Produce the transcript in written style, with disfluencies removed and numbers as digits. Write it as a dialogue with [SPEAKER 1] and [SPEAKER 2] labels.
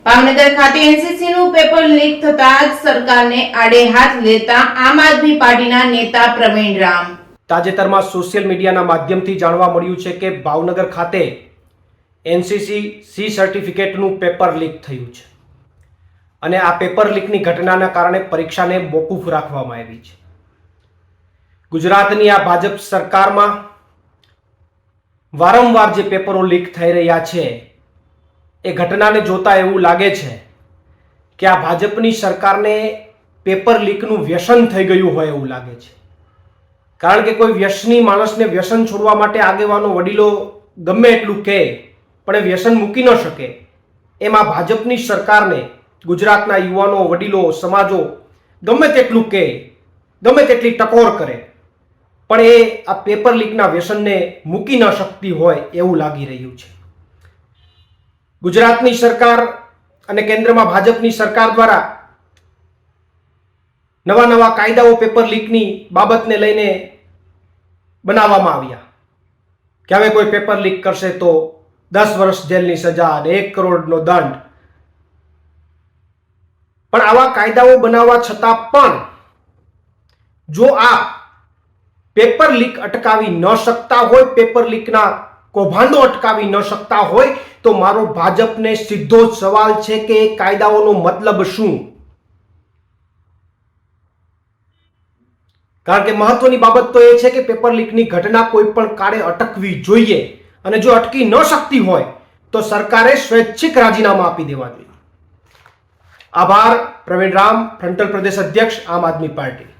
[SPEAKER 1] ભાવનગર ખાતે એનસીસી નું paper leak થતા જ સરકારને આડે હાથ લેતા આમ આદમી પાર્ટીના નેતા પ્રવીણ રામ.
[SPEAKER 2] તાજેતરમાં સોશિયલ મીડિયાના માધ્યમથી જાણવા મળ્યું છે કે ભાવનગર ખાતે એનસીસી સી સર્ટિફિકેટનું પેપર લીક થયું છે અને આ પેપર લીકની ઘટનાના કારણે પરીક્ષાને મોકૂફ રાખવામાં આવી છે. ગુજરાતની આ ભાજપ સરકારમાં વારંવાર જે પેપરો લીક થઈ રહ્યા છે એ ઘટનાને જોતા એવું લાગે છે કે આ ભાજપની સરકારને પેપર લીકનું વ્યસન થઈ ગયું હોય એવું લાગે છે. કારણ કે કોઈ વ્યસની માણસને વ્યસન છોડવા માટે આગેવાનો વડીલો ગમે એટલું કહે પણ એ વ્યસન મૂકી ન શકે. એમાં ભાજપની સરકારને ગુજરાતના યુવાનો, વડીલો, સમાજો ગમે તેટલું કહે, ગમે તેટલી ટકોર કરે પણ એ આ પેપર લીકના વ્યસનને મૂકી ન શકતી હોય એવું લાગી રહ્યું છે. ગુજરાતની સરકાર અને કેન્દ્રમાં ભાજપની સરકાર દ્વારા નવા નવા કાયદાઓ પેપર લીકની બાબતને લઈને બનાવવામાં આવ્યા કે હવે કોઈ પેપર લીક કરશે તો 10 વર્ષ જેલની સજા અને 1 કરોડનો દંડ. પણ આવા કાયદાઓ બનાવવા છતાં પણ જો આ પેપર લીક અટકાવી ન શકતા હોય, પેપર લીકના કૌભાંડો અટકાવી ન શકતા હોય તો મારો ભાજપને સીધો જ સવાલ છે કે એ કાયદાઓનો મતલબ શું? કારણ કે મહત્વની બાબત તો એ છે કે પેપર લીકની ઘટના કોઈ પણ કાળે અટકવી જોઈએ અને જો અટકી ન શકતી હોય તો સરકારે સ્વૈચ્છિક રાજીનામા આપી દેવા જોઈએ. આભાર. પ્રવીણ રામ, ફ્રન્ટલ પ્રદેશ અધ્યક્ષ, આમ આદમી પાર્ટી.